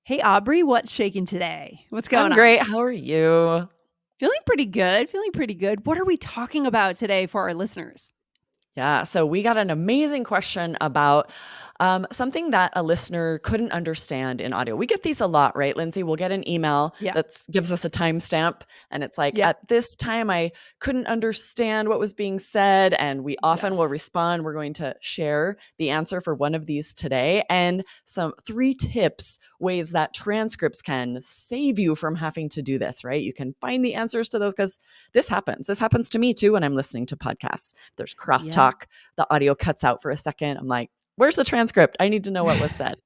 Hey, Aubrey, what's shaking today? What's going I'm on? great. How are you? Feeling pretty good. Feeling pretty good. What are we talking about today for our listeners? Yeah, so we got an amazing question about something that a listener couldn't understand in audio. We get these a lot, right, Lindsay? We'll get an email Yeah. that gives us a timestamp, and it's like, Yeah. at this time, I couldn't understand what was being said. And we often will Yes. respond. We're going to share the answer for one of these today and some 3 tips, ways that transcripts can save you from having to do this, right? You can find the answers to those because this happens. This happens to me too when I'm listening to podcasts. There's Yeah. crosstalk, the audio cuts out for a second. I'm like, where's the transcript? I need to know what was said.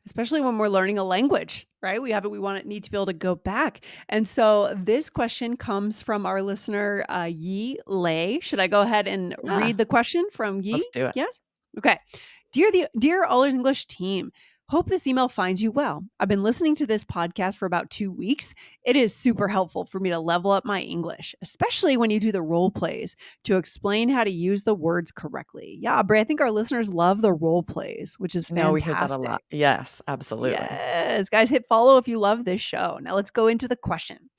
Especially when we're learning a language, right? We have it. We want to need to be able to go back. And so this question comes from our listener, Yi Lei. Should I go ahead and Yeah, read the question from Yi? let's do it. Yes. Okay. Dear Allers English team, hope this email finds you well. I've been listening to this podcast for about 2 weeks. It is super helpful for me to level up my English, especially when you do the role plays to explain how to use the words correctly. Yeah, Bray, I think our listeners love the role plays, which is No, we hear that a lot. fantastic. Yes, absolutely. Yes, guys, hit follow if you love this show. Now let's go into the question.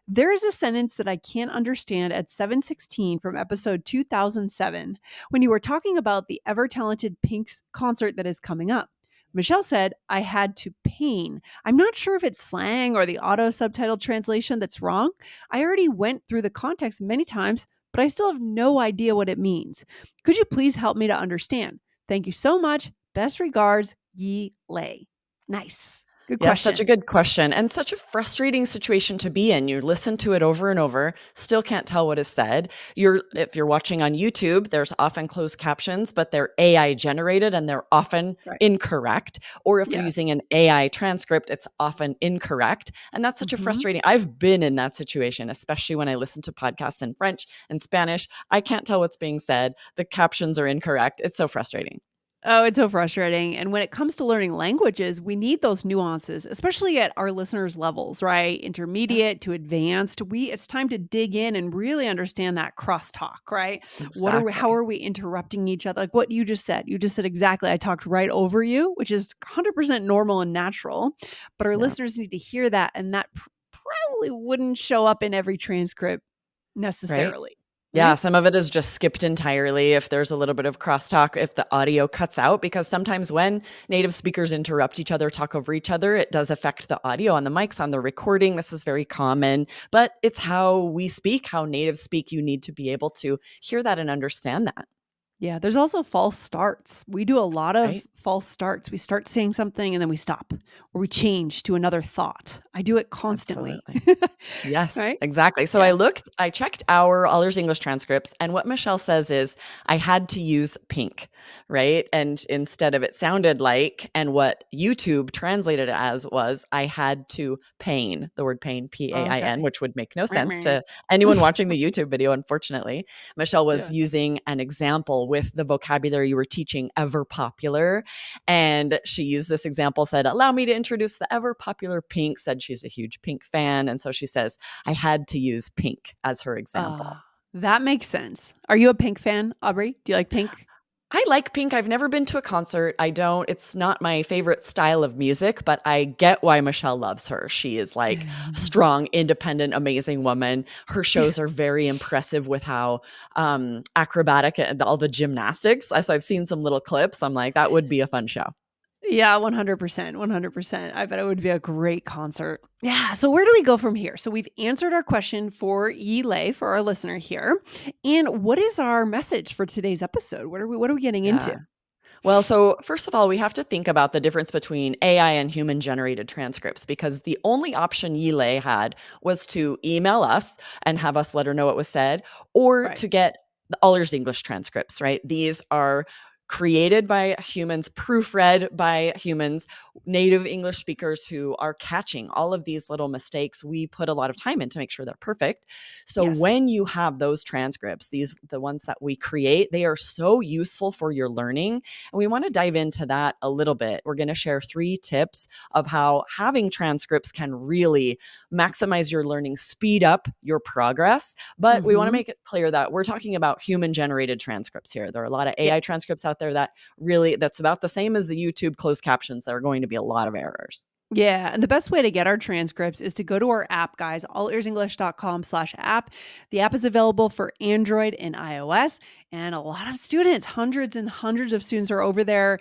There is a sentence that I can't understand at 716 from episode 2007 when you were talking about the ever talented Pink's concert that is coming up. Michelle said, I had to pain. I'm not sure if it's slang or the auto subtitle translation that's wrong. I already went through the context many times, but I still have no idea what it means. Could you please help me to understand? Thank you so much. Best regards, Yi Lei. Nice. Good Yes, such a question. good question and such a frustrating situation to be in. You listen to it over and over, still can't tell what is said. If you're watching on YouTube, there's often closed captions, but they're AI generated and they're often Right. incorrect. Or if you're Yes. using an AI transcript, it's often incorrect. And that's such a Mhm. frustrating. I've been in that situation, especially when I listen to podcasts in French and Spanish. I can't tell what's being said. The captions are incorrect. It's so frustrating. Oh, it's so frustrating. And when it comes to learning languages, we need those nuances, especially at our listeners' levels, right? Yeah, Intermediate to advanced. It's time to dig in and really understand that crosstalk, right? How exactly. are we interrupting each other? Like what you just said. You just said exactly. I talked right over you, which is 100% normal and natural. But our Yeah. listeners need to hear that. And that probably wouldn't show up in every transcript Right. necessarily, Yeah, right? some of it is just skipped entirely if there's a little bit of crosstalk, if the audio cuts out, because sometimes when native speakers interrupt each other, talk over each other, it does affect the audio on the mics, on the recording. This is very common, but it's how we speak, how natives speak. You need to be able to hear that and understand that, Yeah, there's also false starts. We do a lot of right? false starts. We start saying something and then we stop or we change to another thought. I do it constantly. Absolutely. Yes, Right? exactly. So Yeah. I checked our Allers English transcripts, and what Michelle says is I had to use pink, right? And instead of it sounded like, and what YouTube translated it as was I had to pain, the word pain, PAIN, Okay. which would make no Meh, sense meh. to anyone watching the YouTube video, unfortunately. Michelle was Yeah. using an example with the vocabulary you were teaching, ever popular. And she used this example, said, allow me to introduce the ever popular Pink, said she's a huge Pink fan. And so she says, I had to use Pink as her example. That makes sense. Are you a Pink fan, Aubrey? Do you like Pink? I like Pink. I've never been to a concert. I don't, it's not my favorite style of music, but I get why Michelle loves her. She is like a strong, independent, amazing woman. Her shows are very impressive with how acrobatic and all the gymnastics. So I've seen some little clips. I'm like, that would be a fun show. Yeah, 100%. 100%. I bet it would be a great concert. Yeah. So, where do we go from here? So, we've answered our question for Lei for our listener here. And what is our message for today's episode? What are we getting into? Yeah. Well, so first of all, we have to think about the difference between AI and human generated transcripts because the only option Yile had was to email us and have us let her know what was said or Right. to get the Allers English transcripts, right? These are created by humans, proofread by humans, native English speakers who are catching all of these little mistakes. We put a lot of time in to make sure they're perfect. So Yes. when you have those transcripts, the ones that we create, they are so useful for your learning. And we want to dive into that a little bit. We're going to share 3 tips of how having transcripts can really maximize your learning, speed up your progress. But we want to Hmm. make it clear that we're talking about human generated transcripts here. There are a lot of Yeah. AI transcripts out there that's about the same as the YouTube closed captions. There are going to be a lot of errors. Yeah, and the best way to get our transcripts is to go to our app, guys, allearsenglish.com/app. The app is available for Android and iOS, and a lot of students, hundreds and hundreds of students are over there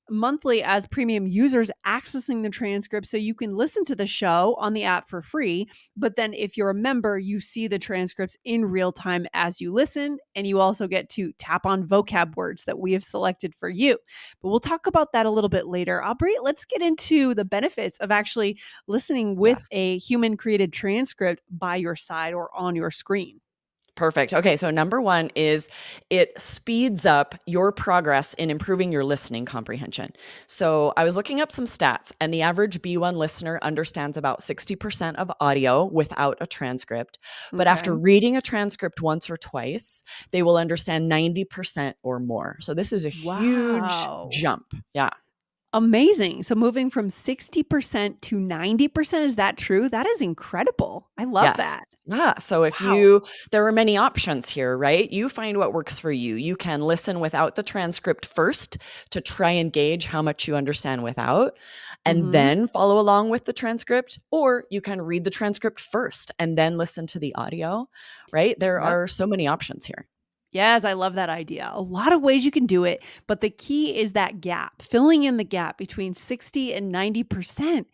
monthly as premium users accessing the transcript so you can listen to the show on the app for free. But then if you're a member, you see the transcripts in real time as you listen, and you also get to tap on vocab words that we have selected for you. But we'll talk about that a little bit later. Aubrey, let's get into the benefits of actually listening with Yes. a human created transcript by your side or on your screen. Perfect. Okay, so number 1 is it speeds up your progress in improving your listening comprehension. So, I was looking up some stats, and the average B1 listener understands about 60% of audio without a transcript. But after Okay. reading a transcript once or twice, they will understand 90% or more. So, this is a huge Wow. jump. Yeah. Amazing. So moving from 60% to 90%, is that true? That is incredible. I love Yes. that. Yeah. So if Wow. you, there are many options here, right? You find what works for you. You can listen without the transcript first to try and gauge how much you understand without, and Mhm. then follow along with the transcript, or you can read the transcript first and then listen to the audio, right? There Yep. are so many options here. Yes, I love that idea. A lot of ways you can do it, but the key is that gap, filling in the gap between 60 and 90%.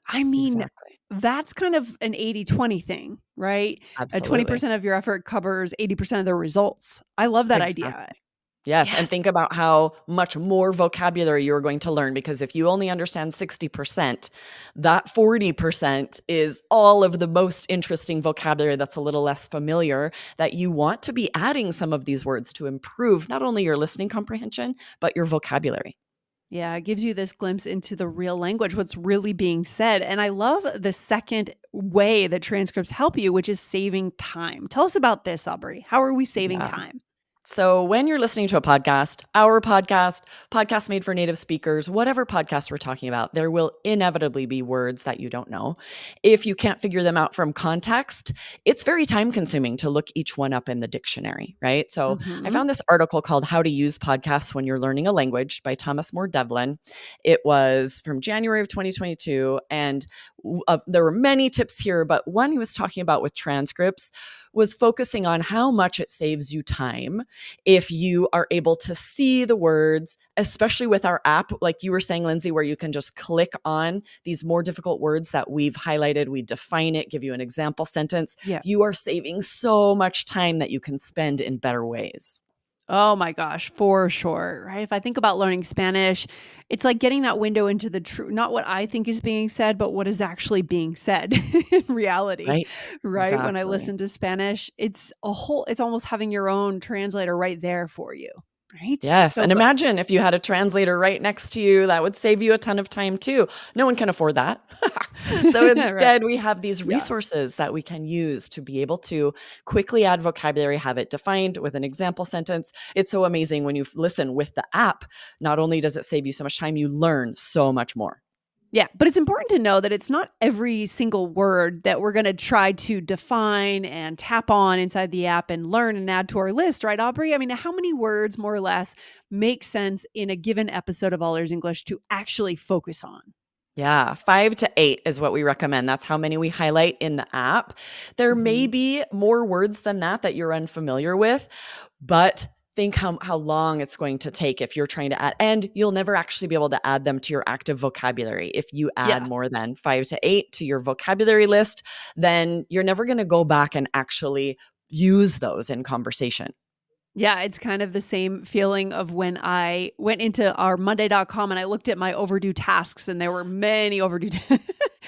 I mean, Exactly. that's kind of an 80-20 thing, right? Absolutely. 20% of your effort covers 80% of the results. I love that idea. Exactly. Yes, and Yes. think about how much more vocabulary you're going to learn, because if you only understand 60%, that 40% is all of the most interesting vocabulary that's a little less familiar, that you want to be adding some of these words to improve not only your listening comprehension, but your vocabulary. Yeah, it gives you this glimpse into the real language, what's really being said. And I love the second way that transcripts help you, which is saving time. Tell us about this, Aubrey. How are we saving Yeah. time? So, when you're listening to a podcast, our podcast, podcast made for native speakers, whatever podcast we're talking about, there will inevitably be words that you don't know. If you can't figure them out from context, it's very time consuming to look each one up in the dictionary, right? So, I Mhm. found this article called How to Use Podcasts When You're Learning a Language by Thomas Moore Devlin. It was from January of 2022. And there were many tips here, but one he was talking about with transcripts was focusing on how much it saves you time if you are able to see the words, especially with our app, like you were saying, Lindsay, where you can just click on these more difficult words that we've highlighted, we define it, give you an example sentence. Yeah. You are saving so much time that you can spend in better ways. Oh my gosh, for sure, right? If I think about learning Spanish, it's like getting that window into the true, not what I think is being said, but what is actually being said in reality, Right. right? When I Exactly. listen to Spanish, it's almost having your own translator right there for you, right? Yes, So and good. imagine if you had a translator right next to you, that would save you a ton of time too. No one can afford that. So Right. instead, we have these Yeah. resources that we can use to be able to quickly add vocabulary, have it defined with an example sentence. It's so amazing when you listen with the app. Not only does it save you so much time, you learn so much more. Yeah, but it's important to know that it's not every single word that we're going to try to define and tap on inside the app and learn and add to our list, right, Aubrey? I mean, how many words more or less make sense in a given episode of All Ears English to actually focus on? Yeah, 5 to 8 is what we recommend. That's how many we highlight in the app. There may Mhm. be more words than that you're unfamiliar with, but think how long it's going to take if you're trying to add, and you'll never actually be able to add them to your active vocabulary. If you add Yeah. more than 5 to 8 to your vocabulary list, then you're never going to go back and actually use those in conversation. Yeah, it's kind of the same feeling of when I went into our monday.com and I looked at my overdue tasks and there were many overdue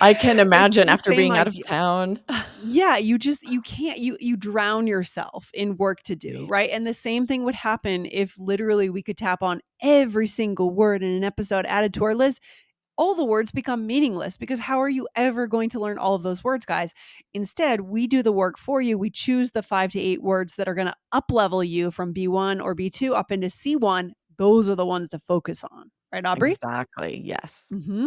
I can It's imagine the after same being out of idea. town. Yeah, you can't you drown yourself in work to do, Right. right? And the same thing would happen if literally we could tap on every single word in an episode added to our list. All the words become meaningless because how are you ever going to learn all of those words, guys? Instead, we do the work for you. We choose the 5 to 8 words that are going to up level you from B1 or B2 up into C1. Those are the ones to focus on. Right, Aubrey? Exactly. Yes. Mhm.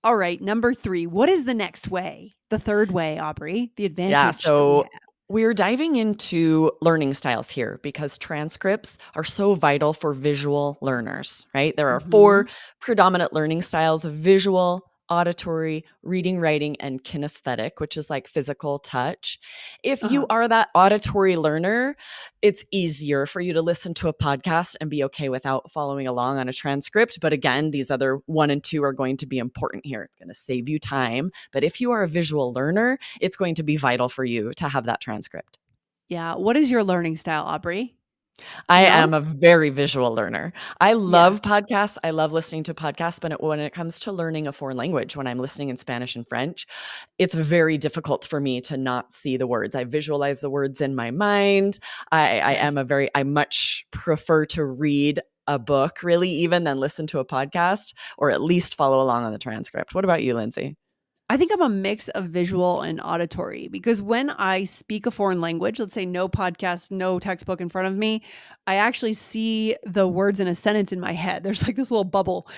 All right, number 3. What is the next way? The third way, Aubrey, the Yeah, advantage that we so have. we're diving into learning styles here because transcripts are so vital for visual learners, right? There are four Mhm. predominant learning styles: visual, auditory, reading, writing, and kinesthetic, which is like physical touch. If you Uh-huh. are that auditory learner, it's easier for you to listen to a podcast and be okay without following along on a transcript. But again, these other 1 and 2 are going to be important here. It's going to save you time. But if you are a visual learner, it's going to be vital for you to have that transcript. Yeah. What is your learning style, Aubrey? Do I you am know? a very visual learner. I Yeah. love podcasts. I love listening to podcasts, but when it comes to learning a foreign language, when I'm listening in Spanish and French, it's very difficult for me to not see the words. I visualize the words in my mind. Okay. I much prefer to read a book really even than listen to a podcast or at least follow along on the transcript. What about you, Lindsay? I think I'm a mix of visual and auditory because when I speak a foreign language, let's say no podcast, no textbook in front of me, I actually see the words in a sentence in my head. There's like this little bubble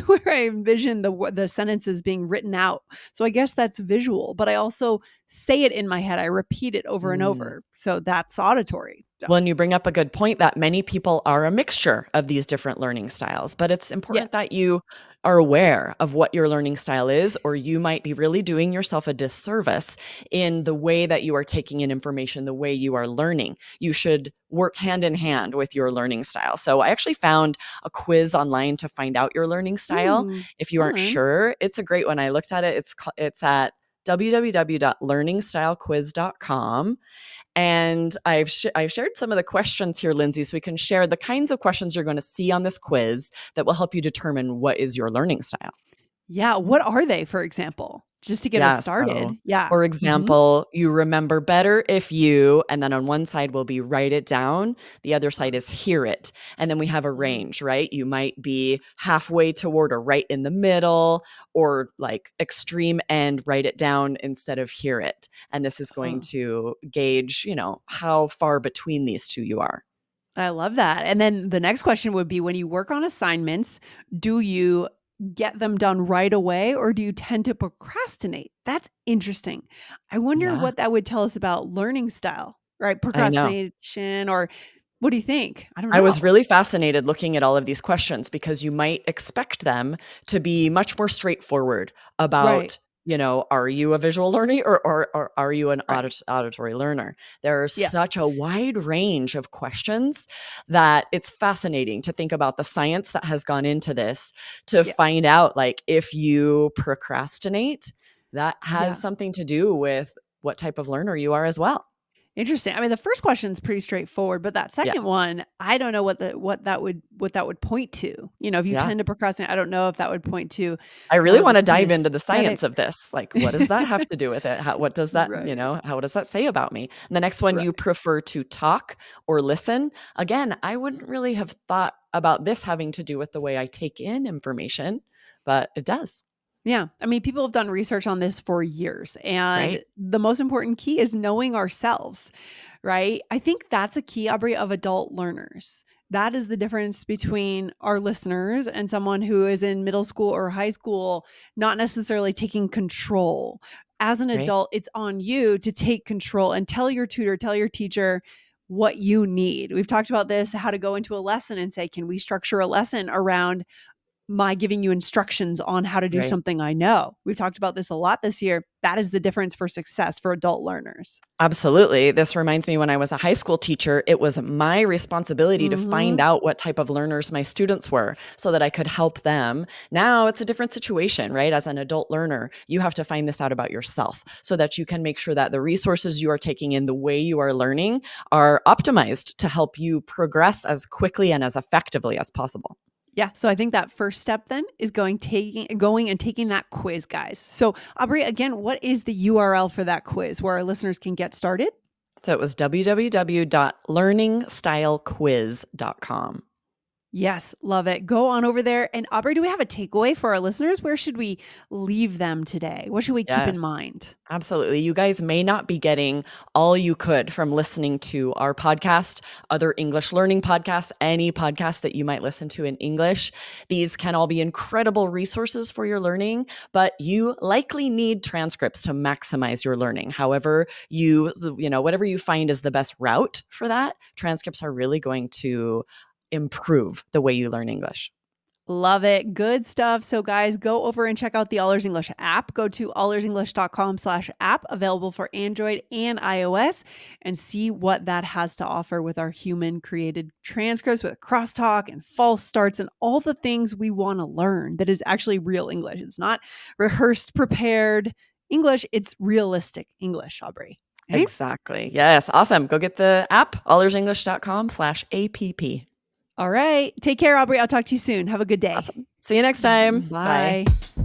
where I envision the sentences being written out. So I guess that's visual, but I also say it in my head. I repeat it over and Mm. over. So that's auditory. So, Well, and you bring up a good point that many people are a mixture of these different learning styles, but it's yeah. important that you are aware of what your learning style is, or you might be really doing yourself a disservice in the way that you are taking in information, the way you are learning. You should work hand in hand with your learning style. So I actually found a quiz online to find out your learning style. Ooh, If you aren't fun. sure, it's a great one. I looked at it. It's at www.learningstylequiz.com. And I've shared some of the questions here, Lindsay, so we can share the kinds of questions you're going to see on this quiz that will help you determine what is your learning style. Yeah. What are they, for example? Just to get us Yeah. So, started. Yeah. for Hmm. example, you remember better if you, and then on one side will be write it down. The other side is hear it. And then we have a range, right? You might be halfway toward or right in the middle or like extreme end, write it down instead of hear it. And this is going Oh. to gauge, how far between these two you are. I love that. And then the next question would be when you work on assignments, do you get them done right away or do you tend to procrastinate? That's interesting. I wonder Yeah, what that would tell us about learning style, right? I know. Procrastination, or what do you think? I don't I was know. really fascinated looking at all of these questions because you might expect them to be much more straightforward Right. about, are you a visual learner or are you an Right. auditory learner? There's Yeah. such a wide range of questions that it's fascinating to think about the science that has gone into this to Yeah. find out like if you procrastinate, that has Yeah. something to do with what type of learner you are as well. Interesting. I mean, the first question's pretty straightforward, but that Yeah. second one, I don't know what that would point to. If you Yeah. tend to procrastinate, I don't know if that would point to I more really of a wanna dive into the kinesthetic. science of this. Like, what does that have to do with it? What does that Right. how does that say about me? And the next one, you Right. prefer to talk or listen. Again, I wouldn't really have thought about this having to do with the way I take in information, but it does, Yeah. I mean, people have done research on this for years. And right? the most important key is knowing ourselves, right? I think that's a key, Aubrey, of adult learners. That is the difference between our listeners and someone who is in middle school or high school, not necessarily taking control. As an Right? adult, it's on you to take control and tell your tutor, tell your teacher what you need. We've talked about this, how to go into a lesson and say, can we structure a lesson around my giving you instructions on how to do Right. something I know. We've talked about this a lot this year. That is the difference for success for adult learners. Absolutely. This reminds me when I was a high school teacher, it was my responsibility to find Mhm. out what type of learners my students were so that I could help them. Now it's a different situation, right? As an adult learner, you have to find this out about yourself so that you can make sure that the resources you are taking in, the way you are learning, are optimized to help you progress as quickly and as effectively as possible. Yeah, so I think that first step then is going and taking that quiz, guys. So, Aubrey, again, what is the URL for that quiz where our listeners can get started? So it was www.learningstylequiz.com. Yes, love it. Go on over there. And Aubrey, do we have a takeaway for our listeners? Where should we leave them today? What should we keep in Yes. mind? Absolutely. You guys may not be getting all you could from listening to our podcast, other English learning podcasts, any podcast that you might listen to in English. These can all be incredible resources for your learning, but you likely need transcripts to maximize your learning. However, whatever you find is the best route for that, transcripts are really going to improve the way you learn English. Love it. Good stuff. So, guys, go over and check out the Allers English app. Go to allersenglish.com/app, available for Android and iOS, and see what that has to offer with our human created transcripts with crosstalk and false starts and all the things we want to learn that is actually real English. It's not rehearsed, prepared English, it's realistic English, Aubrey. Okay? Exactly. Yes. Awesome. Go get the app, allersenglish.com/app. All right. Take care, Aubrey. I'll talk to you soon. Have a good day. Awesome. See you next time. Bye. Bye.